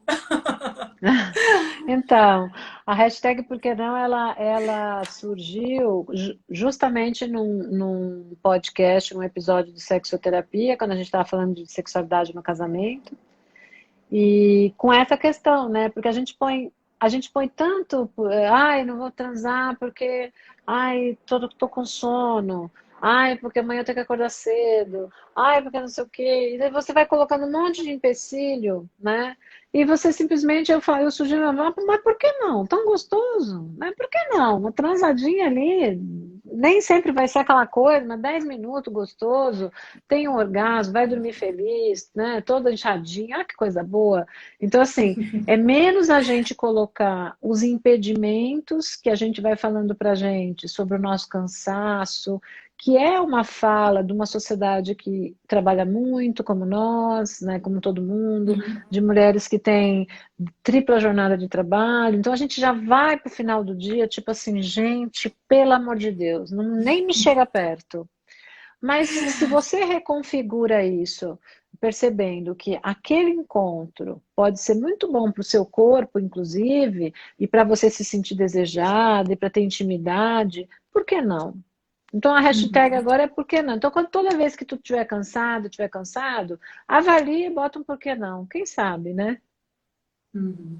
Então, a hashtag Por que não, ela surgiu justamente num podcast, num episódio de sexoterapia, quando a gente estava falando de sexualidade no casamento. E com essa questão, né? Porque a gente põe tanto, ai, não vou transar porque, ai, tô com sono, ai, porque amanhã eu tenho que acordar cedo, ai, porque não sei o quê. E daí você vai colocando um monte de empecilho, né? E você simplesmente, eu sugiro, mas por que não? Tão gostoso, né? Por que não? Uma transadinha ali, nem sempre vai ser aquela coisa, mas 10 minutos gostoso, tem um orgasmo, vai dormir feliz, né? Toda inchadinha, ah, que coisa boa. Então, assim, é menos a gente colocar os impedimentos que a gente vai falando para a gente sobre o nosso cansaço, que é uma fala de uma sociedade que trabalha muito, como nós, né, como todo mundo, Uhum. de mulheres que têm tripla jornada de trabalho. Então a gente já vai para o final do dia, tipo assim, gente, pelo amor de Deus, nem me chega perto. Mas se você reconfigura isso, percebendo que aquele encontro pode ser muito bom para o seu corpo, inclusive, e para você se sentir desejada e para ter intimidade, por que não? Então a hashtag Uhum. agora é por que não? Então, toda vez que tu estiver cansado, avalie e bota um por que não. Quem sabe, né? Uhum.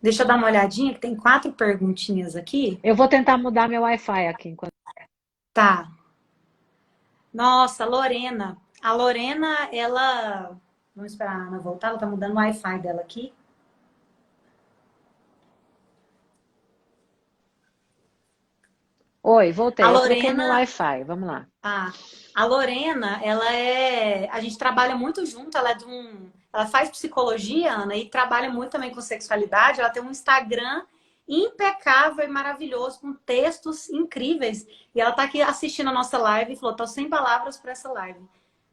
Deixa eu dar uma olhadinha, que tem 4 perguntinhas aqui. Eu vou tentar mudar meu Wi-Fi aqui enquanto. Tá. Nossa, Lorena. A Lorena, ela. Vamos esperar a Ana voltar, ela tá mudando o Wi-Fi dela aqui. Oi, A voltei. Eu troquei meu Lorena, Wi-Fi. Vamos lá. a Lorena, ela é. A gente trabalha muito junto, ela é de um. Ela faz psicologia, Ana, e trabalha muito também com sexualidade. Ela tem um Instagram impecável e maravilhoso, com textos incríveis. E ela tá aqui assistindo a nossa live e falou: tô sem palavras para essa live.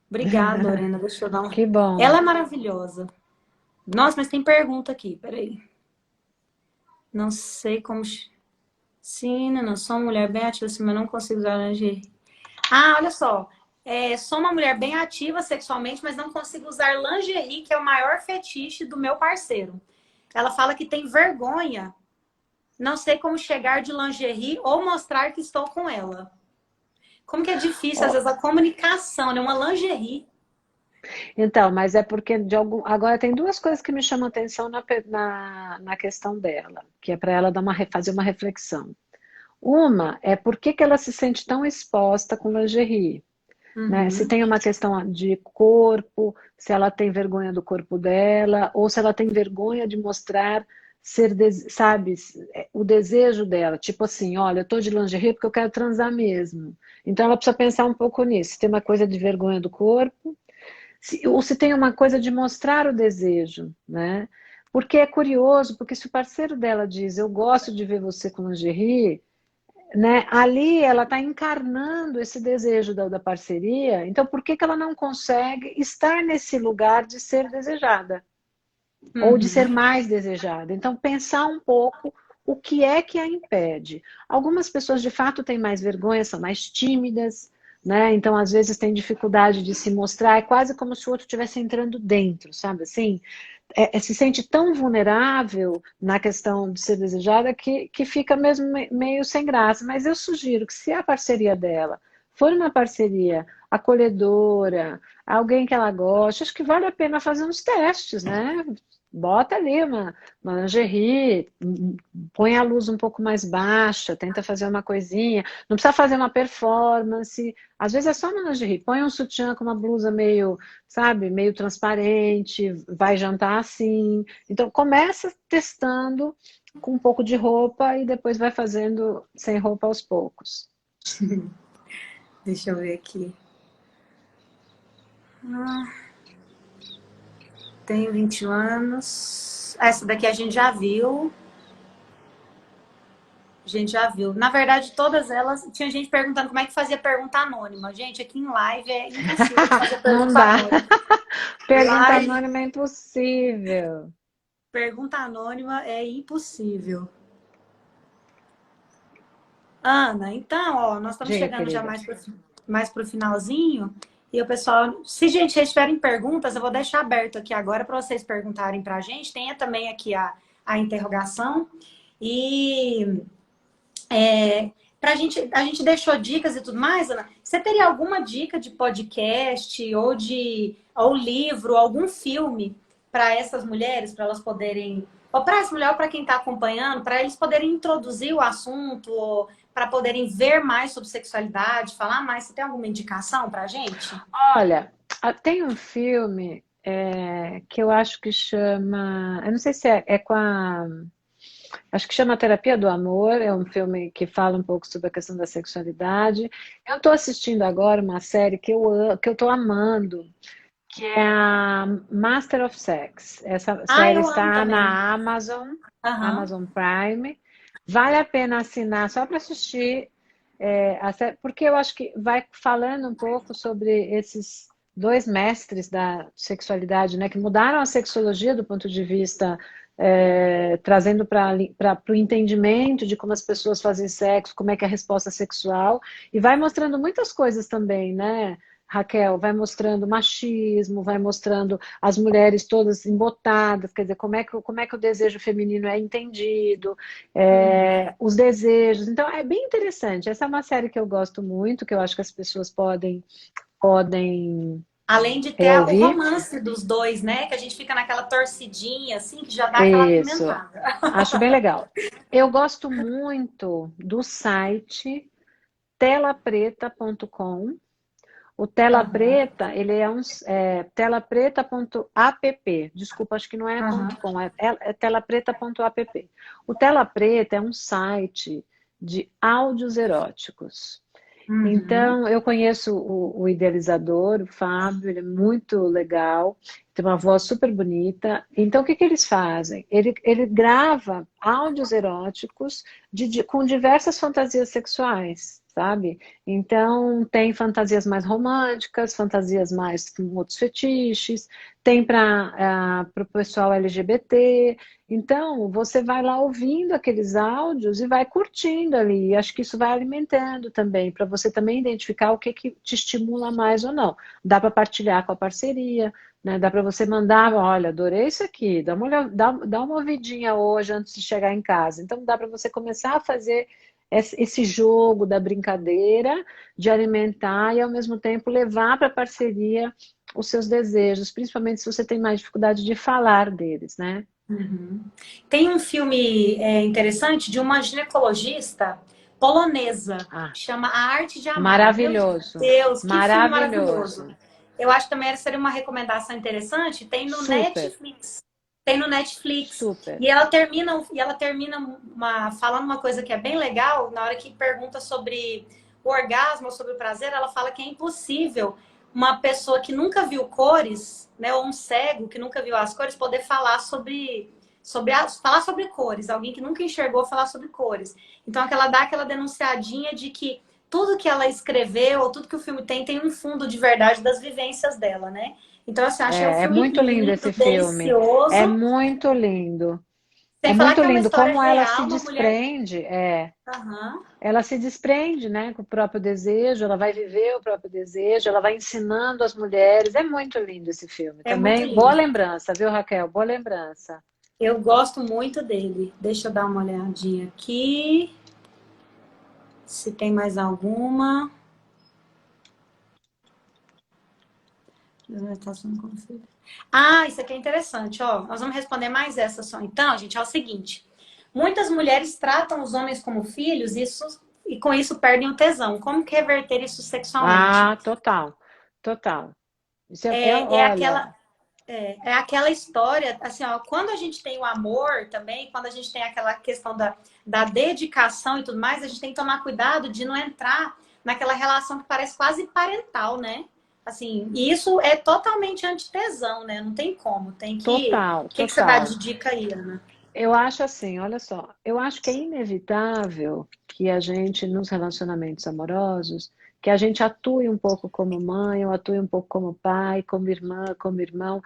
Obrigada, Lorena. Deixa eu dar uma. Que bom. Ela é maravilhosa. Nossa, mas tem pergunta aqui, peraí. Não sei como. Sim, não sou uma mulher bem ativa, assim, mas não consigo usar lingerie. Ah, olha só. Sou uma mulher bem ativa sexualmente, mas não consigo usar lingerie, que é o maior fetiche do meu parceiro. Ela fala que tem vergonha. Não sei como chegar de lingerie ou mostrar que estou com ela. Como que é difícil, às Ó, vezes, a comunicação, né? Uma lingerie. então, mas é porque agora tem duas coisas que me chamam a atenção na questão dela, que é para ela fazer uma reflexão. Uma é por que que ela se sente tão exposta com lingerie, né? Se Uhum. tem uma questão de corpo, se ela tem vergonha do corpo dela, ou se ela tem vergonha de mostrar sabe, o desejo dela, tipo assim, olha, eu tô de lingerie porque eu quero transar mesmo. Então ela precisa pensar um pouco nisso. Se tem uma coisa de vergonha do corpo, ou se tem uma coisa de mostrar o desejo, né? Porque é curioso, porque se o parceiro dela diz, eu gosto de ver você com lingerie, né? Ali ela está encarnando esse desejo da parceria, então por que que ela não consegue estar nesse lugar de ser desejada? Ou de ser Uhum. mais desejada? Então pensar um pouco o que é que a impede. Algumas pessoas de fato têm mais vergonha, são mais tímidas, né? Então às vezes tem dificuldade de se mostrar, é quase como se o outro estivesse entrando dentro, sabe assim? Se sente tão vulnerável na questão de ser desejada que fica mesmo meio sem graça. Mas eu sugiro que se a parceria dela for uma parceria acolhedora, alguém que ela goste, acho que vale a pena fazer uns testes, né? Bota ali uma lingerie, põe a luz um pouco mais baixa, tenta fazer uma coisinha. Não precisa fazer uma performance. Às vezes é só uma lingerie. Põe um sutiã com uma blusa meio, sabe, meio transparente, vai jantar assim. Então começa testando com um pouco de roupa e depois vai fazendo sem roupa aos poucos. Deixa eu ver aqui. Tenho 21 anos. Essa daqui a gente já viu. A gente já viu. Na verdade, todas elas. Tinha gente perguntando como é que fazia pergunta anônima. Gente, aqui em live é impossível de fazer Não pergunta dá. anônima. Pergunta Live, anônima é impossível. pergunta anônima é impossível. Ana, então, ó, nós estamos Diga, chegando já querida. mais pro finalzinho. E o pessoal, se gente vocês tiverem perguntas, eu vou deixar aberto aqui agora para vocês perguntarem para a gente. Tenha também aqui a interrogação. E a gente deixou dicas e tudo mais, Ana. Você teria alguma dica de podcast ou livro, algum filme para essas mulheres, para elas poderem, ou para essa mulher, ou para quem está acompanhando, para eles poderem introduzir o assunto, ou para poderem ver mais sobre sexualidade, falar mais? Você tem alguma indicação para a gente? Olha, tem um filme que eu acho que chama. Eu não sei se é com a. Acho que chama Terapia do Amor. É um filme que fala um pouco sobre a questão da sexualidade. Eu estou assistindo agora uma série que eu estou amando, que é a Master of Sex. Essa Ah, série eu amo está também. na Amazon, Aham. Amazon Prime. Vale a pena assinar só para assistir, porque eu acho que vai falando um pouco sobre esses dois mestres da sexualidade, né, que mudaram a sexologia do ponto de vista, trazendo para o entendimento de como as pessoas fazem sexo, como é que é a resposta sexual, e vai mostrando muitas coisas também, né? Raquel, vai mostrando machismo, vai mostrando as mulheres todas embotadas, quer dizer, como é que o desejo feminino é entendido, Uhum. os desejos. Então, é bem interessante. Essa é uma série que eu gosto muito, que eu acho que as pessoas podem Além de ter o ouvir. romance dos dois, né? Que a gente fica naquela torcidinha, assim, que já dá aquela Isso, pimentada. acho bem legal. Eu gosto muito do site telapreta.com. O Tela Aham, Preta, ele é telapreta.app. Desculpa, acho que não é aham. .com, é telapreta.app. O Tela Preta é um site de áudios eróticos. Uhum. Então, eu conheço o idealizador, o Fábio, ele é muito legal, tem uma voz super bonita. Então, o que que eles fazem? Ele grava áudios eróticos com diversas fantasias sexuais, sabe? Então, tem fantasias mais românticas, fantasias mais com outros fetiches, tem para o pessoal LGBT. Então, você vai lá ouvindo aqueles áudios e vai curtindo ali. Acho que isso vai alimentando também, para você também identificar o que que te estimula mais ou não. Dá para partilhar com a parceria, né? Dá para você mandar, olha, adorei isso aqui, dá uma ouvidinha hoje antes de chegar em casa. Então, dá para você começar a fazer esse jogo da brincadeira, de alimentar e, ao mesmo tempo, levar para a parceria os seus desejos, principalmente se você tem mais dificuldade de falar deles, né? Uhum. Tem um filme interessante de uma ginecologista polonesa, Ah, chama A Arte de Amar. Meu maravilhoso, Deus, que filme maravilhoso! maravilhoso, Eu acho que também seria uma recomendação interessante. Tem no super, Netflix. Tem no Netflix. super. E ela termina falando uma coisa que é bem legal, na hora que pergunta sobre o orgasmo, sobre o prazer, ela fala que é impossível uma pessoa que nunca viu cores, né, ou um cego que nunca viu as cores, poder falar falar sobre cores. Alguém que nunca enxergou falar sobre cores. Então, ela dá aquela denunciadinha de que tudo que ela escreveu, ou tudo que o filme tem um fundo de verdade das vivências dela, né? Então, assim, eu achei o É filme muito lindo lindo, esse filme, é delicioso. muito lindo. É Sem falar muito que é uma lindo história como ela se real, uma mulher. desprende, Aham. ela se desprende, né, com o próprio desejo, ela vai viver o próprio desejo, ela vai ensinando as mulheres. É muito lindo esse filme É muito também. Boa lindo. lembrança, viu, Raquel? Boa lembrança. Eu gosto muito dele. Deixa eu dar uma olhadinha aqui. Se tem mais alguma. Ah, isso aqui é interessante, ó. Nós vamos responder mais essa só. Então, gente, é o seguinte: muitas mulheres tratam os homens como filhos e com isso perdem o tesão. Como que reverter isso sexualmente? Ah, total, total. Isso É olha, aquela história, assim, ó, quando a gente tem o amor também, quando a gente tem aquela questão da dedicação e tudo mais, a gente tem que tomar cuidado de não entrar naquela relação que parece quase parental, né? Assim, e isso é totalmente antitesão, né? Não tem como. Tem que. total, O que que você dá total. de dica aí, Ana? Eu acho assim, olha só, eu acho que é inevitável que a gente, nos relacionamentos amorosos, que a gente atue um pouco como mãe, ou atue um pouco como pai, como irmã, como irmão,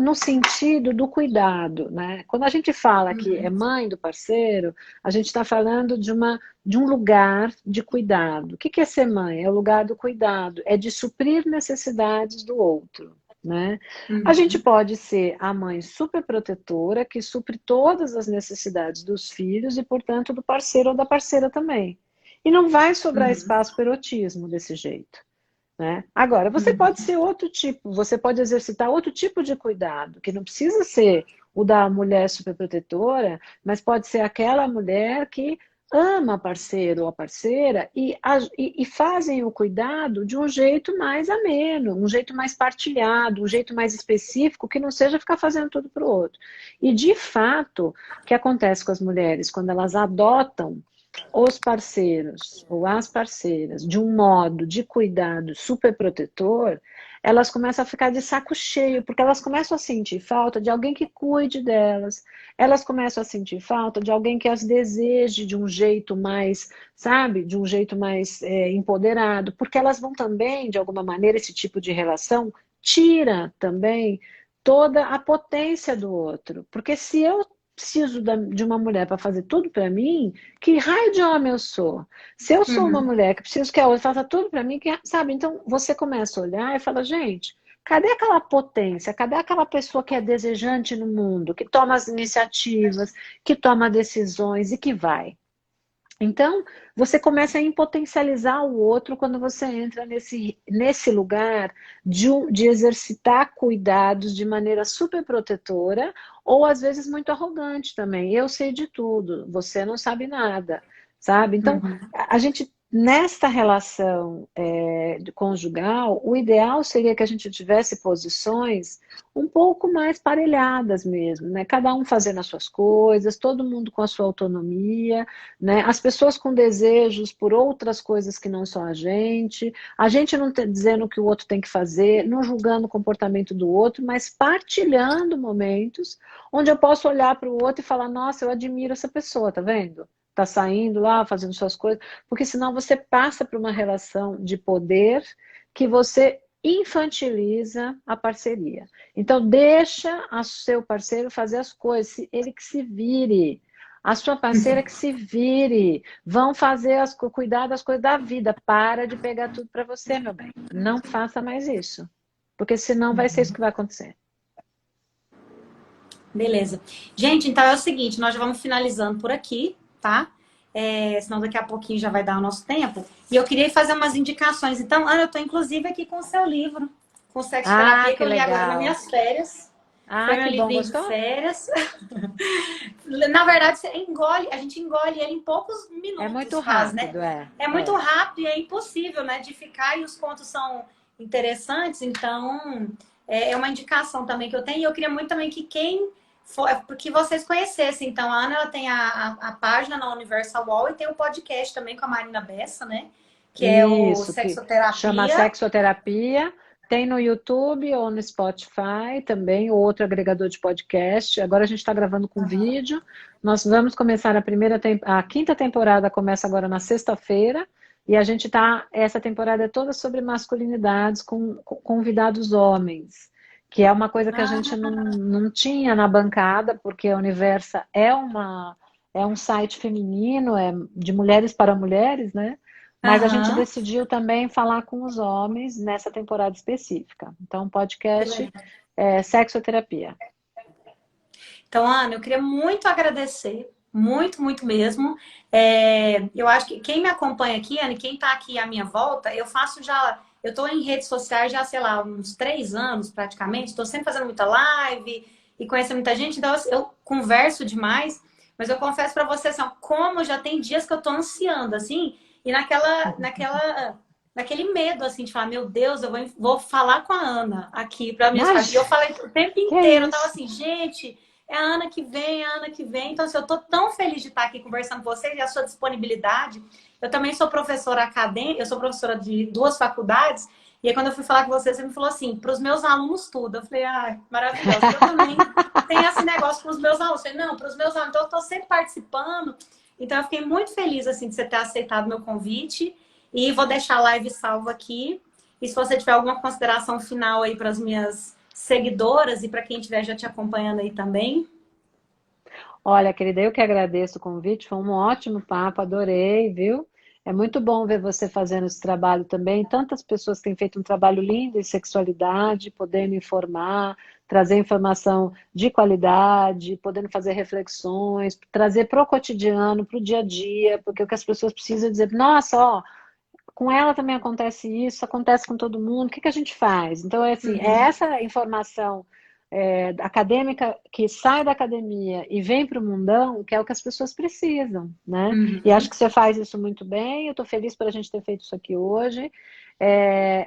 no sentido do cuidado, né? Quando a gente fala que é Uhum, mãe do parceiro, a gente está falando de um lugar de cuidado. O que que é ser mãe? É o lugar do cuidado, é de suprir necessidades do outro, né? A gente uhum, pode ser a mãe super protetora, que supre todas as necessidades dos filhos e, portanto, do parceiro ou da parceira também. E não vai sobrar uhum. espaço para erotismo desse jeito. né? Agora, você pode Uhum. ser outro tipo, você pode exercitar outro tipo de cuidado, que não precisa ser o da mulher superprotetora, mas pode ser aquela mulher que ama a parceiro ou a parceira e fazem o cuidado de um jeito mais ameno, um jeito mais partilhado, um jeito mais específico, que não seja ficar fazendo tudo para o outro. E, de fato, o que acontece com as mulheres quando elas adotam os parceiros ou as parceiras de um modo de cuidado super protetor, elas começam a ficar de saco cheio, porque elas começam a sentir falta de alguém que cuide delas, elas começam a sentir falta de alguém que as deseje de um jeito mais, sabe, de um jeito mais empoderado, porque elas vão também, de alguma maneira, esse tipo de relação tira também toda a potência do outro, porque se eu preciso de uma mulher para fazer tudo para mim, que raio de homem eu sou? Se eu sou uma Uhum. mulher que preciso que a outra faça tudo para mim, que, sabe? Então você começa a olhar e fala, gente, cadê aquela potência? Cadê aquela pessoa que é desejante no mundo, que toma as iniciativas, que toma decisões e que vai? Então, você começa a potencializar o outro quando você entra nesse lugar de exercitar cuidados de maneira super protetora ou às vezes muito arrogante também. Eu sei de tudo, você não sabe nada, sabe? Então, Uhum. a gente, nesta relação conjugal, o ideal seria que a gente tivesse posições um pouco mais parelhadas mesmo, né? Cada um fazendo as suas coisas, todo mundo com a sua autonomia, né? As pessoas com desejos por outras coisas que não só a gente não tá dizendo o que o outro tem que fazer, não julgando o comportamento do outro, mas partilhando momentos onde eu posso olhar para o outro e falar, nossa, eu admiro essa pessoa, tá vendo? Tá saindo lá, fazendo suas coisas, porque senão você passa por uma relação de poder que você infantiliza a parceria. Então, deixa o seu parceiro fazer as coisas, ele que se vire. A sua parceira que se vire. Vão fazer cuidar das coisas da vida. Para de pegar tudo para você, meu bem. Não faça mais isso. Porque senão vai ser isso que vai acontecer. Beleza. Gente, então é o seguinte, nós já vamos finalizando por aqui, tá? Senão daqui a pouquinho já vai dar o nosso tempo. E eu queria fazer umas indicações. Então, Ana, eu estou inclusive aqui com o seu livro, com Ah, sexoterapia, que que eu li agora nas legal. minhas férias. Foi Ah, meu que bom. livrinho de Gostou? férias. Na verdade, a gente engole ele em poucos É muito minutos, quase, né? rápido, é. É muito É. rápido e é impossível, né, de ficar, e os contos são interessantes, então é uma indicação também que eu tenho. E eu queria muito também que quem for, que vocês conhecessem. Então, a Ana, ela tem a página na Universal Wall e tem o podcast também com a Marina Bessa, né? Que é o Isso, que chama Sexoterapia. sexoterapia. Tem no YouTube ou no Spotify também, ou outro agregador de podcast. Agora a gente está gravando com vídeo. Nós vamos começar a quinta temporada começa agora na sexta-feira. E a gente tá, essa temporada é toda sobre masculinidades com convidados homens, que é uma coisa que a gente Ah, não tinha na bancada, porque a Universa é um site feminino, é de mulheres para mulheres, né? Mas a gente aham. decidiu também falar com os homens nessa temporada específica. Então, Que podcast legal. Sexoterapia. Então, Ana, eu queria muito agradecer, muito, muito mesmo. Eu acho que quem me acompanha aqui, Ana, quem está aqui à minha volta, eu estou em redes sociais já, sei lá, uns 3 anos praticamente, estou sempre fazendo muita live e conhecendo muita gente, então eu converso demais, mas eu confesso para você, assim, ó, como já tem dias que eu estou ansiando, assim, e naquele medo, assim, de falar, meu Deus, vou falar com a Ana aqui para minhas partes. E Mas, eu falei o tempo que inteiro, eu tava isso? assim, gente, é a Ana que vem, a Ana que vem. Então, assim, eu tô tão feliz de estar aqui conversando com vocês e a sua disponibilidade. Eu também sou professora acadêmica, eu sou professora de 2 faculdades. E aí, quando eu fui falar com você me falou assim, para os meus alunos tudo. Eu falei, ah, maravilhoso. Porque eu também tenho esse negócio com os meus alunos. Eu falei, não, para os meus alunos. Então, eu tô sempre participando. Então, eu fiquei muito feliz, assim, de você ter aceitado meu convite. E vou deixar a live salva aqui. E se você tiver alguma consideração final aí para as minhas seguidoras e para quem estiver já te acompanhando aí também. Olha, querida, eu que agradeço o convite, foi um ótimo papo, adorei, viu? É muito bom ver você fazendo esse trabalho também. Tantas pessoas têm feito um trabalho lindo em sexualidade, podendo informar, trazer informação de qualidade, podendo fazer reflexões, trazer para o cotidiano, para o dia a dia, porque o que as pessoas precisam é dizer, nossa, ó, com ela também acontece isso, acontece com todo mundo, o que que a gente faz? Então, é assim, é Uhum. essa informação acadêmica que sai da academia e vem para o mundão, que é o que as pessoas precisam, né? E acho Uhum. que você faz isso muito bem, eu estou feliz por a gente ter feito isso aqui hoje.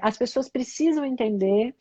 As pessoas precisam entender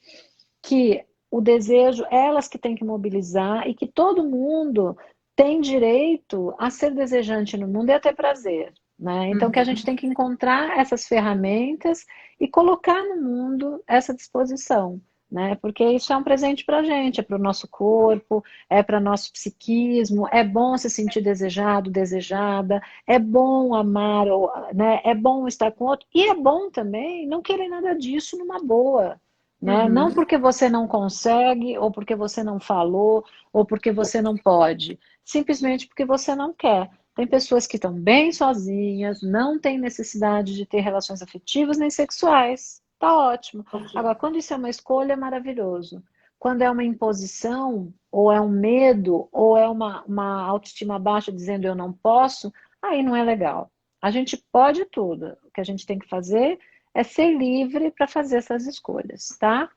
que o desejo, elas que têm que mobilizar e que todo mundo tem direito a ser desejante no mundo e a ter prazer, né? Então que a gente Uhum. tem que encontrar essas ferramentas e colocar no mundo essa disposição, né? Porque isso é um presente para a gente, é para o nosso corpo, é para nosso psiquismo, é bom se sentir desejado, desejada, é bom amar, né? É bom estar com outro, e é bom também não querer nada disso numa boa, né? Não Uhum. porque você não consegue, ou porque você não falou, ou porque você não pode, simplesmente porque você não quer. Tem pessoas que estão bem sozinhas, não têm necessidade de ter relações afetivas nem sexuais. Tá ótimo. Ok. Agora, quando isso é uma escolha, é maravilhoso. Quando é uma imposição, ou é um medo, ou é uma autoestima baixa dizendo eu não posso, aí não é legal. A gente pode tudo. O que a gente tem que fazer é ser livre para fazer essas escolhas, tá?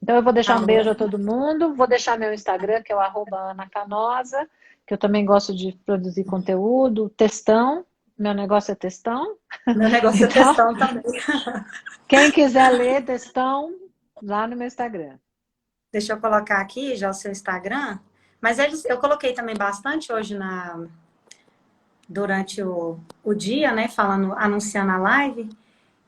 Então eu vou deixar Tá um beijo a bom. todo mundo, vou deixar meu Instagram, que é o @anacanosa, que eu também gosto de produzir conteúdo, textão, meu negócio é textão. Meu negócio é Então, testão também. quem quiser ler textão, lá no meu Instagram. Deixa eu colocar aqui já o seu Instagram. Mas eu coloquei também bastante hoje durante o dia, né? Falando, anunciando a live.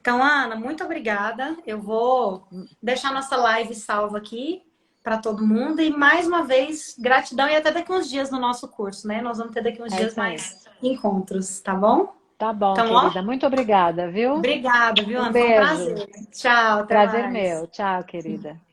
Então, Ana, muito obrigada. Eu vou deixar nossa live salva aqui para todo mundo. E mais uma vez, gratidão. E até daqui uns dias no nosso curso, né? Nós vamos ter daqui uns É dias isso aí. mais encontros, tá bom? Tá bom, Então, ó, querida. Muito obrigada, viu? obrigada, viu, Um Ana? Foi um beijo. prazer. Tchau, até Prazer mais. meu. Tchau, querida.